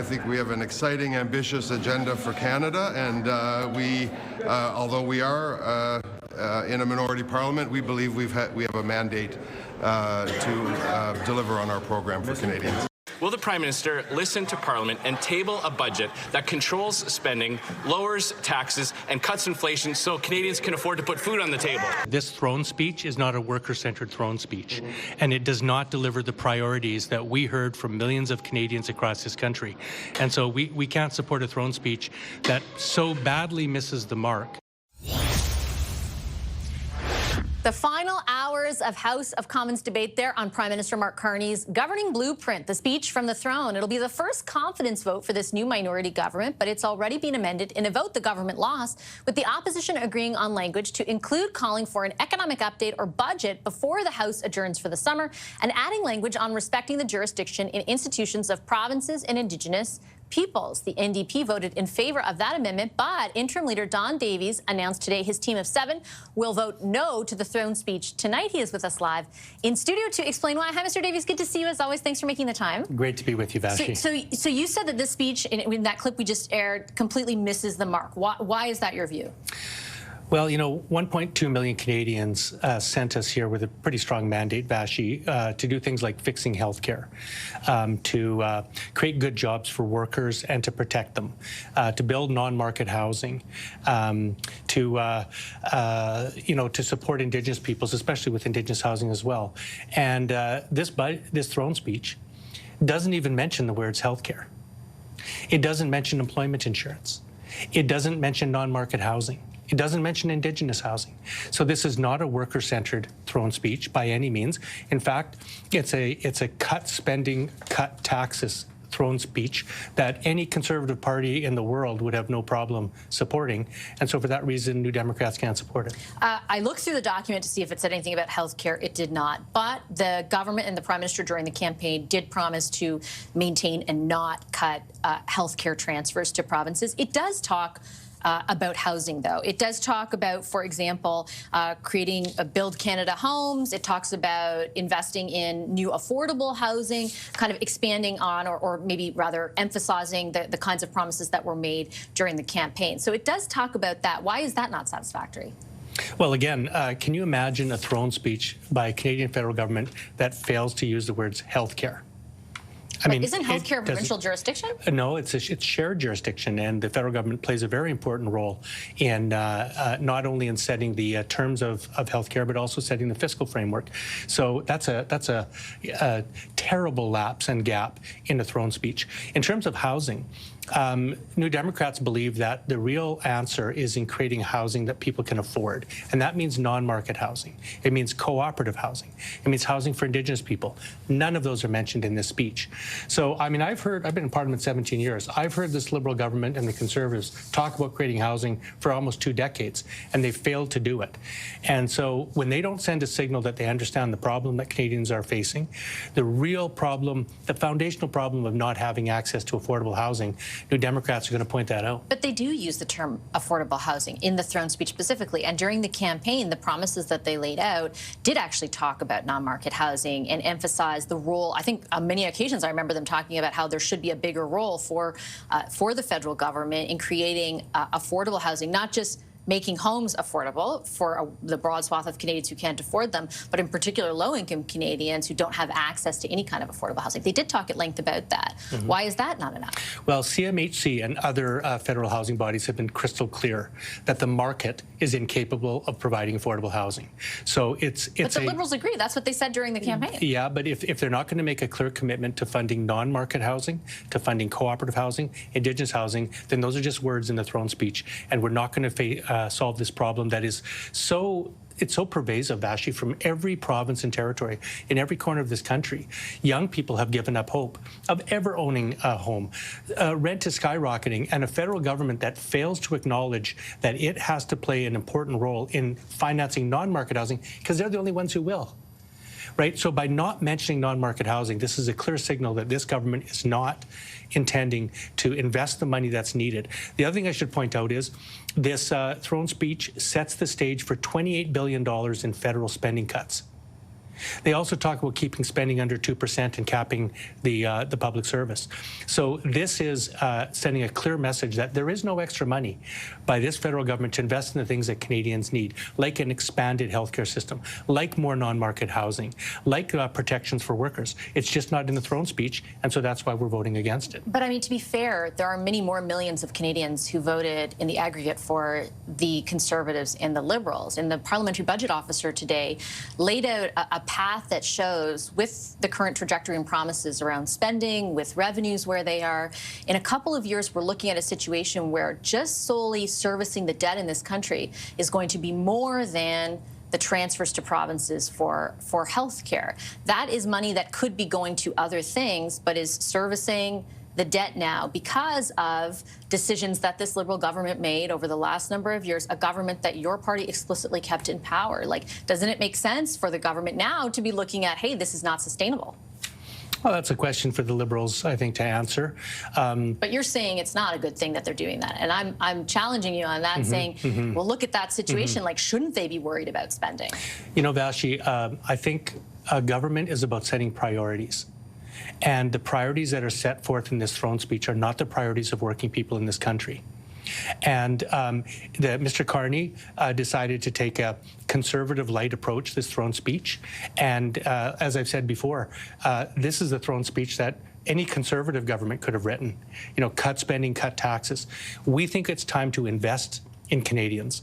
I think we have an exciting, ambitious agenda for Canada, and although we are in a minority parliament, we believe we have a mandate to deliver on our program for Canadians. Will the Prime Minister listen to Parliament and table a budget that controls spending, lowers taxes, and cuts inflation so Canadians can afford to put food on the table? This throne speech is not a worker-centred throne speech, and it does not deliver the priorities that we heard from millions of Canadians across this country. And so we can't support a throne speech that so badly misses the mark. The final hours of House of Commons debate there on Prime Minister Mark Carney's governing blueprint, the speech from the throne. It'll be the first confidence vote for this new minority government, but it's already been amended in a vote the government lost, with the opposition agreeing on language to include calling for an economic update or budget before the House adjourns for the summer, and adding language on respecting the jurisdiction in institutions of provinces and Indigenous peoples. The NDP voted in favor of that amendment, but Interim Leader Davies announced today his team of 7 will vote no to the throne speech tonight. He is with us live in studio to explain why. Hi, Mr. Davies. Good to see you as always. Thanks for making the time. Great to be with you, Vashti. So you said that this speech, in that clip we just aired, completely misses the mark. Why is that your view? Well, you know, 1.2 million Canadians sent us here with a pretty strong mandate, Vashti, to do things like fixing healthcare, to create good jobs for workers and to protect them, to build non-market housing, to support Indigenous peoples, especially with Indigenous housing as well. And this throne speech doesn't even mention the words healthcare. It doesn't mention employment insurance. It doesn't mention non-market housing. It doesn't mention Indigenous housing. So this is not a worker-centred throne speech by any means. In fact, it's a cut spending, cut taxes throne speech that any Conservative party in the world would have no problem supporting. And so for that reason, New Democrats can't support it. I looked through the document to see if it said anything about health care. It did not. But the government and the Prime Minister during the campaign did promise to maintain and not cut health care transfers to provinces. It does talk about housing, though. It does talk about, for example, creating Build Canada homes. It talks about investing in new affordable housing, kind of expanding on or maybe rather emphasizing the kinds of promises that were made during the campaign. So it does talk about that. Why is that not satisfactory? Well, again, can you imagine a throne speech by a Canadian federal government that fails to use the words health care? I mean, isn't healthcare a provincial jurisdiction? No, it's shared jurisdiction, and the federal government plays a very important role in not only in setting the terms of healthcare, but also setting the fiscal framework. So that's a terrible lapse and gap in the throne speech. In terms of housing, New Democrats believe that the real answer is in creating housing that people can afford, and that means non-market housing. It means cooperative housing. It means housing for Indigenous people. None of those are mentioned in this speech. So, I mean, I've been in Parliament 17 years. I've heard this Liberal government and the Conservatives talk about creating housing for almost 2 decades, and they've failed to do it. And so when they don't send a signal that they understand the problem that Canadians are facing, the real problem, the foundational problem of not having access to affordable housing, New Democrats are going to point that out. But they do use the term affordable housing in the throne speech specifically. And during the campaign, the promises that they laid out did actually talk about non-market housing and emphasize the role. I think on many occasions I remember them talking about how there should be a bigger role for the federal government in creating affordable housing, not just making homes affordable for the broad swath of Canadians who can't afford them, but in particular low-income Canadians who don't have access to any kind of affordable housing. They did talk at length about that. Mm-hmm. Why is that not enough? Well, CMHC and other federal housing bodies have been crystal clear that the market is incapable of providing affordable housing. So but the Liberals agree. That's what they said during the campaign. Yeah, but if they're not going to make a clear commitment to funding non-market housing, to funding cooperative housing, Indigenous housing, then those are just words in the throne speech, and we're not going to solve this problem that is so pervasive, Vashti, from every province and territory in every corner of this country. Young people have given up hope of ever owning a home. Rent is skyrocketing, and a federal government that fails to acknowledge that it has to play an important role in financing non-market housing, because they're the only ones who will. Right? So by not mentioning non-market housing, this is a clear signal that this government is not intending to invest the money that's needed. The other thing I should point out is this throne speech sets the stage for $28 billion in federal spending cuts. They also talk about keeping spending under 2% and capping the public service. So this is sending a clear message that there is no extra money by this federal government to invest in the things that Canadians need, like an expanded healthcare system, like more non-market housing, like protections for workers. It's just not in the throne speech, and so that's why we're voting against it. But I mean, to be fair, there are many more millions of Canadians who voted in the aggregate for the Conservatives and the Liberals. And the Parliamentary Budget Officer today laid out a path that shows, with the current trajectory and promises around spending, with revenues where they are, in a couple of years, we're looking at a situation where just solely servicing the debt in this country is going to be more than the transfers to provinces for health care. That is money that could be going to other things, but is servicing the debt now because of decisions that this Liberal government made over the last number of years, a government that your party explicitly kept in power. Like, doesn't it make sense for the government now to be looking at, hey, this is not sustainable? Well, that's a question for the Liberals, I think, to answer. But you're saying it's not a good thing that they're doing that. And I'm challenging you on that, saying, well, look at that situation. Like, shouldn't they be worried about spending? You know, Vashi, I think government is about setting priorities. And the priorities that are set forth in this throne speech are not the priorities of working people in this country. And Mr. Carney decided to take a conservative light approach, this throne speech. And as I've said before, this is a throne speech that any conservative government could have written. You know, cut spending, cut taxes. We think it's time to invest in Canadians.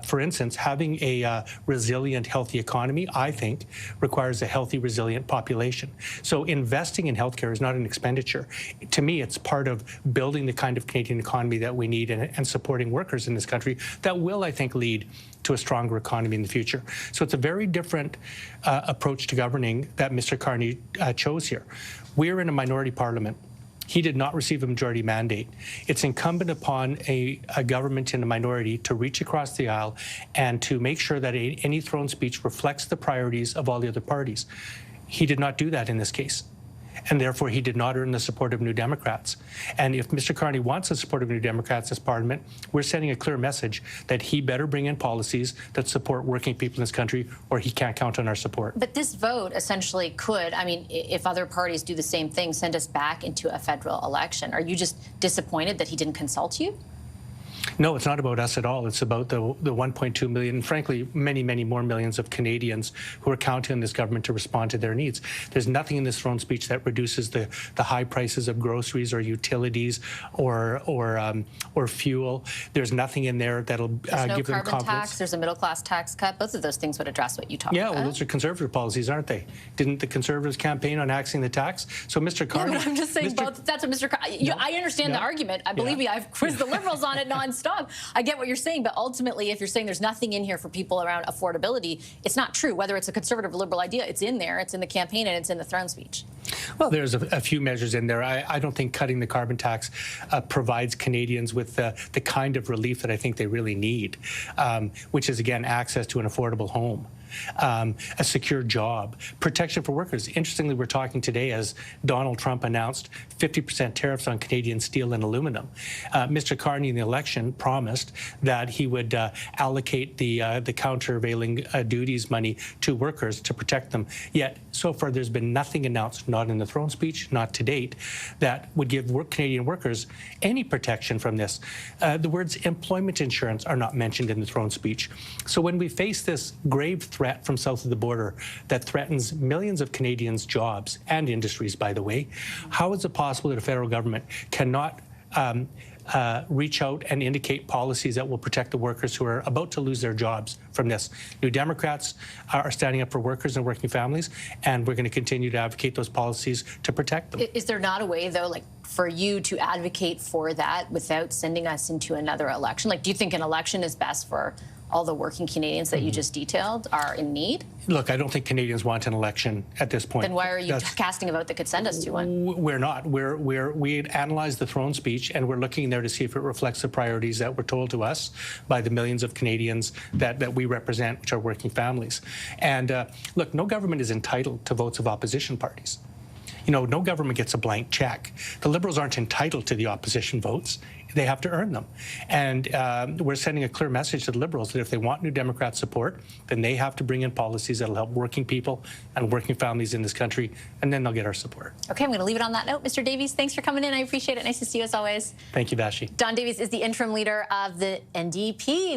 For instance, having a resilient, healthy economy, I think, requires a healthy, resilient population. So investing in healthcare is not an expenditure. To me, it's part of building the kind of Canadian economy that we need and supporting workers in this country that will, I think, lead to a stronger economy in the future. So it's a very different approach to governing that Mr. Carney chose here. We're in a minority parliament. He did not receive a majority mandate. It's incumbent upon a government in a minority to reach across the aisle and to make sure that any throne speech reflects the priorities of all the other parties. He did not do that in this case. And therefore, he did not earn the support of New Democrats. And if Mr. Carney wants the support of New Democrats as Parliament, we're sending a clear message that he better bring in policies that support working people in this country, or he can't count on our support. But this vote essentially could, I mean, if other parties do the same thing, send us back into a federal election. Are you just disappointed that he didn't consult you? No, it's not about us at all. It's about the 1.2 million, frankly, many, many more millions of Canadians who are counting on this government to respond to their needs. There's nothing in this throne speech that reduces the high prices of groceries or utilities or fuel. There's nothing in there that'll give them confidence. There's no carbon tax. There's a middle-class tax cut. Both of those things would address what you talked about. Yeah, well, those are Conservative policies, aren't they? Didn't the Conservatives campaign on axing the tax? So Mr. Carney... Yeah, but I'm just saying both. That's what Mr. Carney... No, I understand the argument. I believe me, I've quizzed the Liberals on it nonstop. I get what you're saying, but ultimately, if you're saying there's nothing in here for people around affordability, it's not true. Whether it's a Conservative or Liberal idea, it's in there, it's in the campaign, and it's in the throne speech. Well, there's a few measures in there. I don't think cutting the carbon tax provides Canadians with the kind of relief that I think they really need, which is, again, access to an affordable home. A secure job, protection for workers. Interestingly, we're talking today as Donald Trump announced 50% tariffs on Canadian steel and aluminum. Mr. Carney in the election promised that he would allocate the countervailing duties money to workers to protect them. Yet, so far, there's been nothing announced, not in the throne speech, not to date, that would give Canadian workers any protection from this. The words employment insurance are not mentioned in the throne speech. So when we face this grave threat from south of the border that threatens millions of Canadians' jobs and industries, by the way, how is it possible that a federal government cannot reach out and indicate policies that will protect the workers who are about to lose their jobs from this? New Democrats are standing up for workers and working families, and we're going to continue to advocate those policies to protect them. Is there not a way, though, like, for you to advocate for that without sending us into another election? Like, do you think an election is best for all the working Canadians that you just detailed are in need? Look, I don't think Canadians want an election at this point. Then why are you casting a vote that could send us to one? We're not. We analyzed the throne speech, and we're looking there to see if it reflects the priorities that were told to us by the millions of Canadians that we represent, which are working families. And look, no government is entitled to votes of opposition parties. You know, no government gets a blank check. The Liberals aren't entitled to the opposition votes. They have to earn them. And we're sending a clear message to the Liberals that if they want New Democrat support, then they have to bring in policies that will help working people and working families in this country, and then they'll get our support. Okay, I'm going to leave it on that note. Mr. Davies, thanks for coming in. I appreciate it. Nice to see you as always. Thank you, Vashi. Don Davies is the interim leader of the NDP.